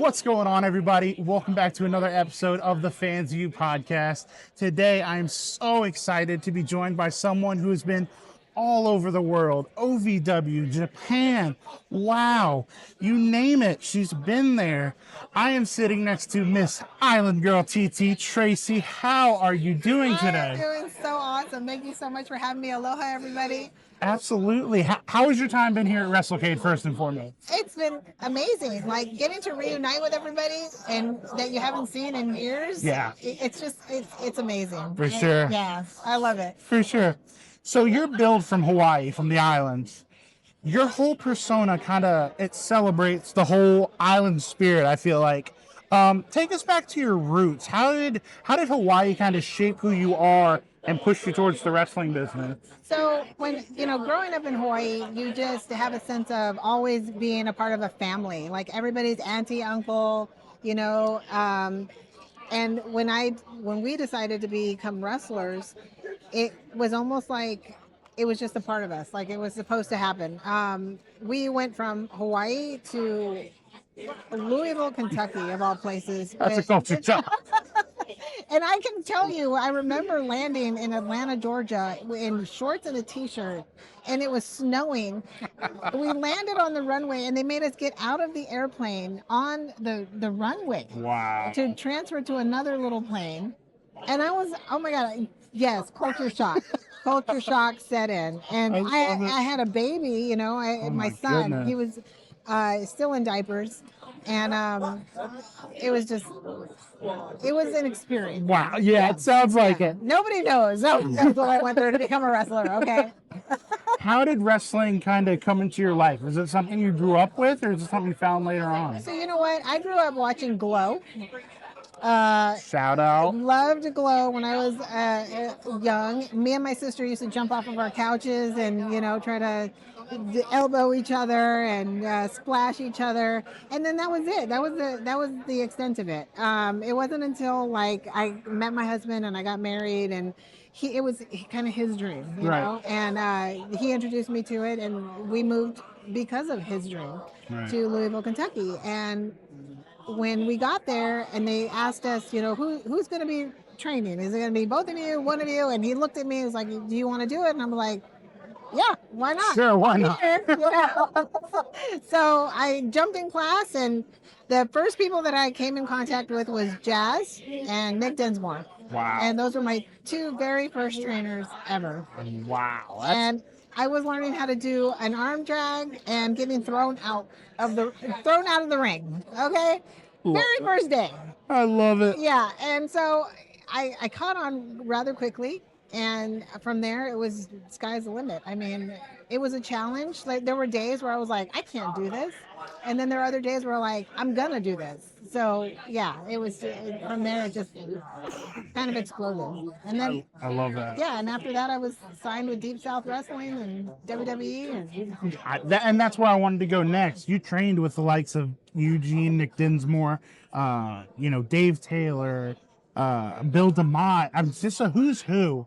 What's going on, everybody? Welcome back to another episode of the Fans View podcast. Today, I am so excited to be joined by someone who's been all over the world. OVW, Japan, wow, you name it, she's been there. I am sitting next to Miss Island Girl TT, Tracy. How are you doing today? I'm doing so awesome. Thank you so much for having me. Aloha, everybody. Absolutely. How has your time been here at WrestleCade, first and foremost? It's been amazing. Like getting to reunite with everybody and that you haven't seen in years. Yeah. It's amazing. For sure. Yeah, I love it. For sure. So you're billed from Hawaii, from the islands. Your whole persona it celebrates the whole island spirit, I feel like. Take us back to your roots. How did Hawaii kind of shape who you are and push you towards the wrestling business? So when, growing up in Hawaii, you just have a sense of always being a part of a family, like everybody's auntie, uncle, and when we decided to become wrestlers, it was almost like it was just a part of us, like it was supposed to happen. We went from Hawaii to Louisville, Kentucky, of all places. That's a culture shock. And I can tell you, I remember landing in Atlanta, Georgia, in shorts and a t-shirt, and it was snowing. We landed on the runway, and they made us get out of the airplane on the runway. Wow. To transfer to another little plane. And I was, oh my God, yes, culture shock. Culture shock set in. And I had a baby, my son, goodness. he was still in diapers. And it was an experience. Wow. Yeah, it sounds like it. Nobody knows. That's what I went through to become a wrestler, okay? How did wrestling kind of come into your life? Is it something you grew up with, or is it something you found later on? So you know what? I grew up watching Glow. Shout out. Loved Glow when I was young. Me and my sister used to jump off of our couches and, try to elbow each other and splash each other, and then that was it. That was the extent of it. It wasn't until like I met my husband and I got married, and it was kind of his dream, you know. And he introduced me to it, and we moved because of his dream to Louisville, Kentucky. And when we got there, and they asked us, who's going to be training? Is it going to be both of you, one of you? And he looked at me, he was like, "Do you want to do it?" And I'm like, yeah, why not? Sure, why not? So I jumped in class, and the first people that I came in contact with was Jazz and Nick Dinsmore. Wow. And those were my two very first trainers ever. Wow. And I was learning how to do an arm drag and getting thrown out of the ring. Okay? Very first day. I love it. Yeah. And so I caught on rather quickly. And from there, it was sky's the limit. I mean, it was a challenge. Like there were days where I was like, I can't do this. And then there are other days where like, I'm going to do this. So yeah, from there, it just kind of exploded. And then I love that. Yeah. And after that, I was signed with Deep South Wrestling and WWE. And that's where I wanted to go next. You trained with the likes of Eugene, Nick Dinsmore, Dave Taylor, Bill DeMott. I'm just a who's who.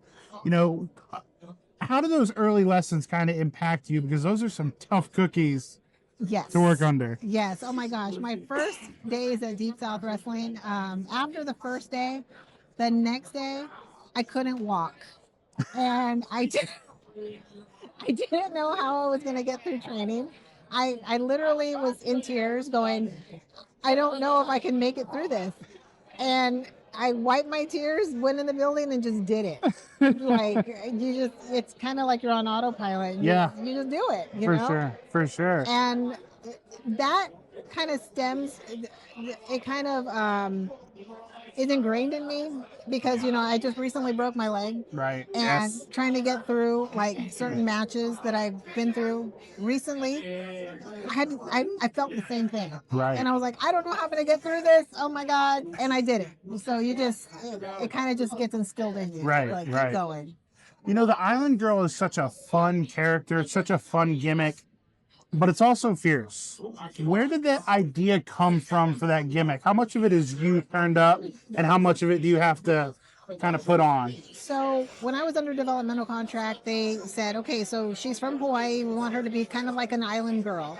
How do those early lessons kind of impact you? Because those are some tough cookies to work under. Yes. Oh my gosh. My first days at Deep South Wrestling, after the first day, the next day, I couldn't walk. And I didn't know how I was going to get through training. I literally was in tears going, I don't know if I can make it through this. And I wiped my tears, went in the building, and just did it. It's kind of like you're on autopilot. You just do it. For sure. And that kind of is ingrained in me because, I just recently broke my leg. Right. And trying to get through like certain matches that I've been through recently, I felt the same thing. Right. And I was like, I don't know how I'm going to get through this. Oh my God. And I did it. So it kind of just gets instilled in you. Right. Keep going. The Island Girl is such a fun character. It's such a fun gimmick. But it's also fierce. Where did that idea come from for that gimmick? How much of it is you turned up, and how much of it do you have to kind of put on? So when I was under developmental contract, they said, okay, so she's from Hawaii. We want her to be kind of like an island girl.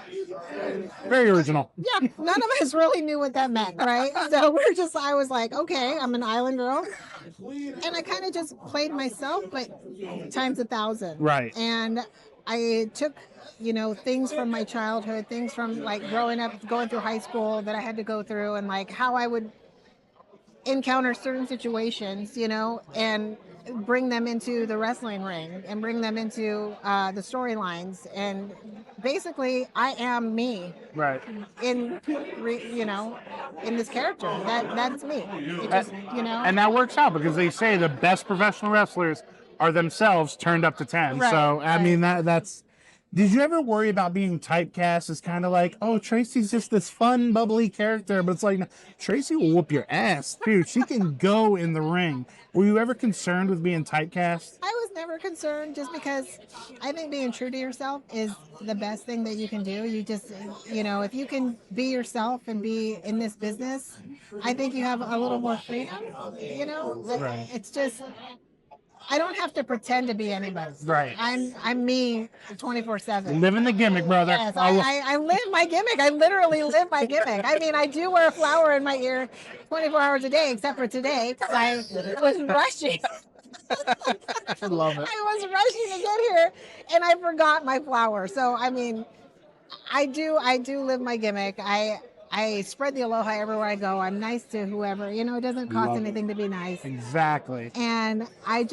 Very original. Yeah, none of us really knew what that meant, right? So I was like, okay, I'm an island girl. And I kind of just played myself, but times 1,000. Right. And I took, things from my childhood, things from like growing up, going through high school that I had to go through, and like how I would encounter certain situations, and bring them into the wrestling ring and bring them into the storylines. And basically, I am me. Right. In in this character. That's me. It just, And that works out because they say the best professional wrestlers are themselves turned up to 10. Right, So I right. mean that's. Did you ever worry about being typecast as kind of like, oh, Tracy's just this fun, bubbly character, but it's like, Tracy will whoop your ass, dude. She can go in the ring. Were you ever concerned with being typecast? I was never concerned, just because I think being true to yourself is the best thing that you can do. You just, if you can be yourself and be in this business, I think you have a little more freedom, Right. It's just, I don't have to pretend to be anybody. Right. I'm me 24/7. Living the gimmick, brother. Yes, I live my gimmick. I literally live my gimmick. I mean, I do wear a flower in my ear 24 hours a day, except for today, because I was rushing. I love it. I was rushing to get here, and I forgot my flower. So, I mean, I do live my gimmick. I spread the aloha everywhere I go. I'm nice to whoever. It doesn't cost Love it. anything to be nice. Exactly. And I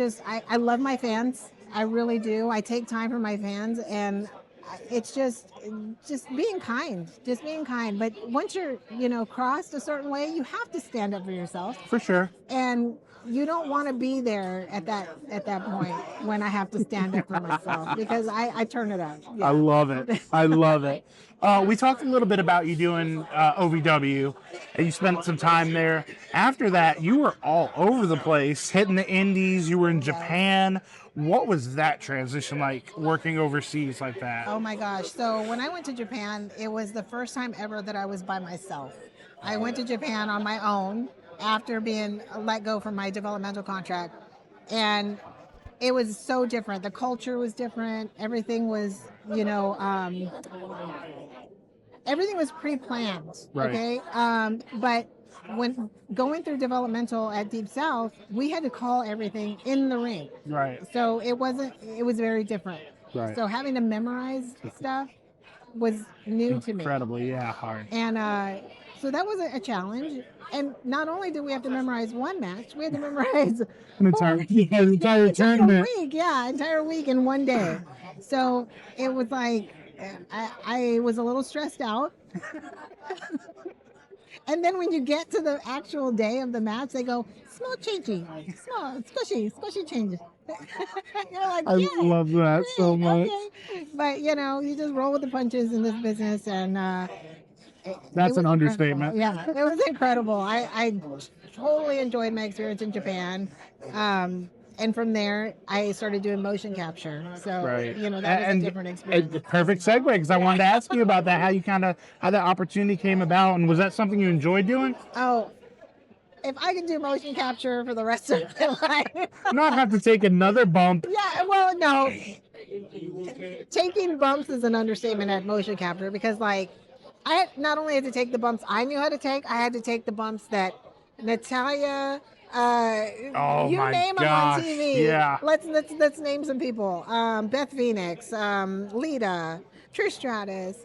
love my fans. I really do. I take time for my fans, and it's just being kind. Just being kind. But once you're, crossed a certain way, you have to stand up for yourself. For sure. And you don't want to be there at that point when I have to stand up for myself, because I turn it up. Yeah. I love it. I love it. We talked a little bit about you doing OVW, and you spent some time there. After that, you were all over the place, hitting the indies. You were in Japan. What was that transition like, working overseas like that? Oh my gosh. So when I went to Japan, it was the first time ever that I was by myself. I went to Japan on my own after being let go from my developmental contract. And it was so different. The culture was different. Everything was, everything was pre-planned. Right. Okay. But when going through developmental at Deep South, we had to call everything in the ring. Right. So it was very different. Right. So having to memorize stuff was new to me. Incredibly, yeah, hard. And so that was a challenge. And not only did we have to memorize one match, we had to memorize An entire tournament. entire week in one day. So it was like, I was a little stressed out. And then when you get to the actual day of the match, they go, small changey, small, squishy changes. You're like, I love that so much. Okay. But, you just roll with the punches in this business, and That's an was understatement. incredible. Yeah, it was incredible. I totally enjoyed my experience in Japan. And from there, I started doing motion capture. So, Right. that was a different experience. Perfect segue, because I wanted to ask you about that, how that opportunity came about, and was that something you enjoyed doing? Oh, if I could do motion capture for the rest of my life. Not have to take another bump. Yeah, well, no. Taking bumps is an understatement at motion capture, because, like, I not only had to take the bumps I knew how to take, I had to take the bumps that Natalia, you my name gosh, them on TV. yeah. Let's name some people. Beth Phoenix, Lita, Trish Stratus,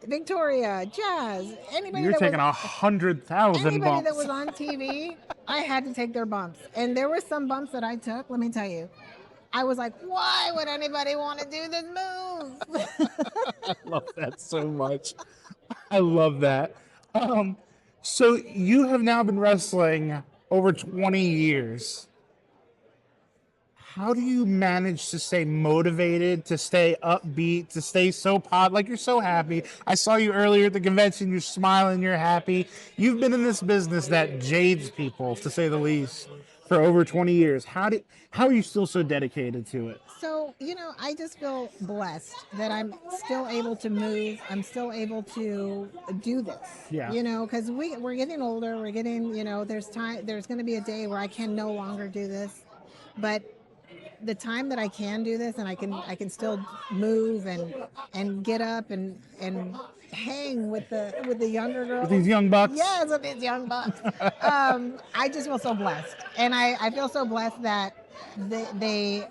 Victoria, Jazz. Anybody You're that taking was 100,000 anybody bumps. that was on TV, I had to take their bumps. And there were some bumps that I took. Let me tell you. I was like, why would anybody want to do this move? I love that so much. I love that. So you have now been wrestling over 20 years. How do you manage to stay motivated, to stay upbeat, to stay so like you're so happy? I saw you earlier at the convention. You're smiling. You're happy. You've been in this business that jades people, to say the least, for over 20 years. How are you still so dedicated to it? So, I just feel blessed that I'm still able to move. I'm still able to do this. Yeah. Because we're getting older. We're getting, there's going to be a day where I can no longer do this. But the time that I can do this and I can still move and get up and hang with the younger girls. With these young bucks? Yes, with these young bucks. I just feel so blessed. And I feel so blessed that they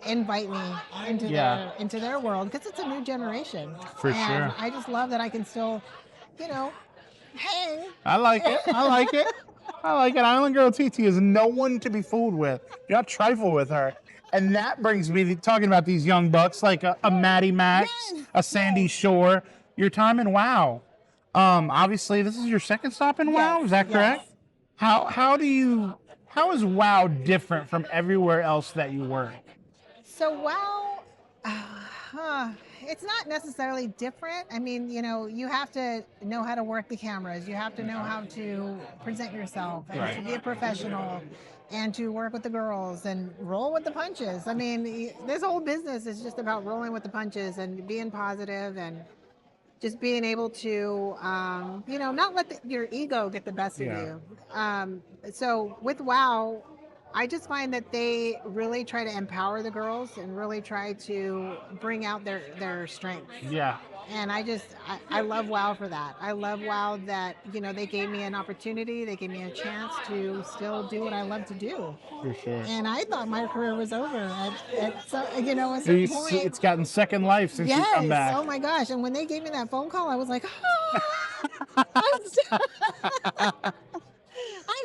invite me into their world, because it's a new generation. For and sure. I just love that I can still, hang. I like it. I like it. I like it. Island Girl TT is no one to be fooled with. You don't trifle with her. And that brings me to talking about these young bucks like a Maddie Max, Yes, a Sandy Shore. Your time in WoW. Obviously, this is your second stop in WoW. Yes, Is that correct? yes. How is WoW different from everywhere else that you work? So WoW, it's not necessarily different. I mean, you have to know how to work the cameras. You have to know how to present yourself and to be a professional and to work with the girls and roll with the punches. I mean, this whole business is just about rolling with the punches and being positive and just being able to, not let your ego get the best of you. So with WoW, I just find that they really try to empower the girls and really try to bring out their strengths. Yeah. And I love WoW for that. I love WoW that, they gave me an opportunity. They gave me a chance to still do what I love to do. For sure. And I thought my career was over at some point. It's gotten second life since you come back. Oh my gosh. And when they gave me that phone call, I was like, I'm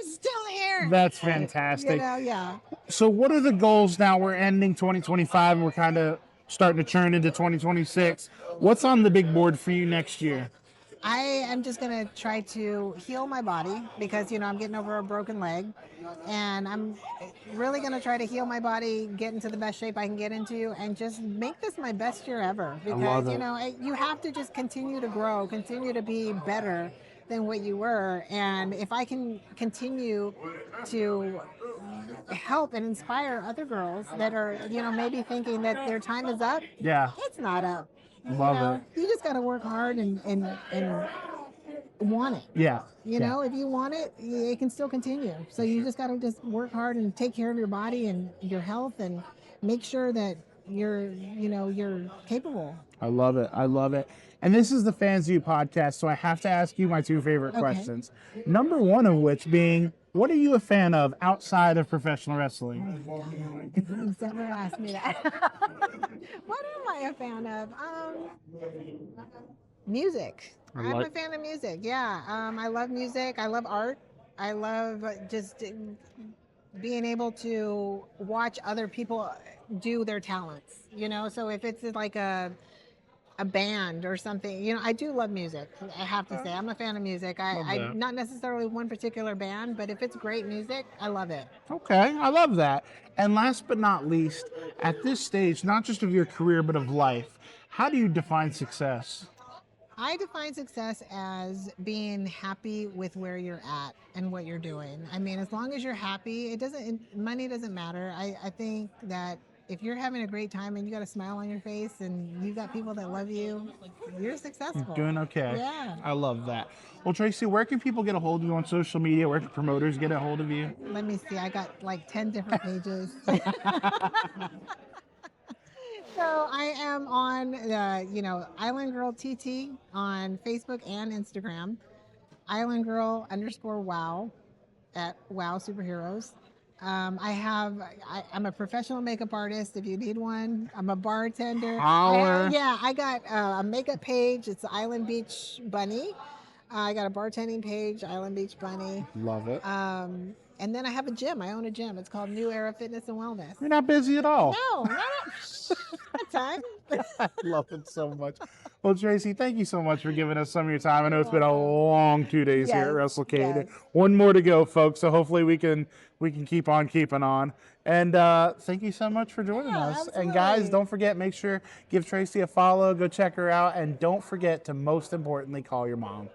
still here. That's fantastic. Yeah. So what are the goals now? We're ending 2025 and we're kind of starting to churn into 2026. What's on the big board for you next year? I am just going to try to heal my body because, I'm getting over a broken leg, and I'm really going to try to heal my body, get into the best shape I can get into, and just make this my best year ever. Because, you have to just continue to grow, continue to be better than what you were. And if I can continue to help and inspire other girls that are, maybe thinking that their time is up. Yeah. It's not up. Love it. You just got to work hard and want it. Yeah. If you want it, it can still continue. So you just got to just work hard and take care of your body and your health and make sure that you're capable. I love it. I love it. And this is the Fans View podcast, so I have to ask you my two favorite questions. Number one of which being, what are you a fan of outside of professional wrestling? You've never asked me that. What am I a fan of? Music. I'm a fan of music. Yeah. I love music. I love art. I love just being able to watch other people do their talents. So if it's like a band or something, I do love music. I have to say, I'm a fan of music. I'm not necessarily one particular band, but if it's great music, I love it. Okay, I love that. And last but not least, at this stage, not just of your career, but of life, how do you define success? I define success as being happy with where you're at and what you're doing. I mean, as long as you're happy, money doesn't matter. I think that if you're having a great time and you got a smile on your face and you got people that love you, you're successful. You're doing okay. Yeah. I love that. Well, Tracy, where can people get a hold of you on social media? Where can promoters get a hold of you? Let me see. I got like 10 different pages. So I am on, Island Girl TT on Facebook and Instagram. Island Girl _wow at Wow Superheroes. I'm a professional makeup artist if you need one. I'm a bartender. I got a makeup page. It's Island Beach Bunny. I got a bartending page, Island Beach Bunny. Love it. And then I have a gym. I own a gym. It's called New Era Fitness and Wellness. You're not busy at all. No, not time. I love it so much. Well, Tracy, thank you so much for giving us some of your time. I know it's been a long 2 days here at WrestleCade. Yes. One more to go, folks. So hopefully we can keep on keeping on. And thank you so much for joining us. Absolutely. And guys, don't forget, make sure give Tracy a follow, go check her out, and don't forget to most importantly call your mom.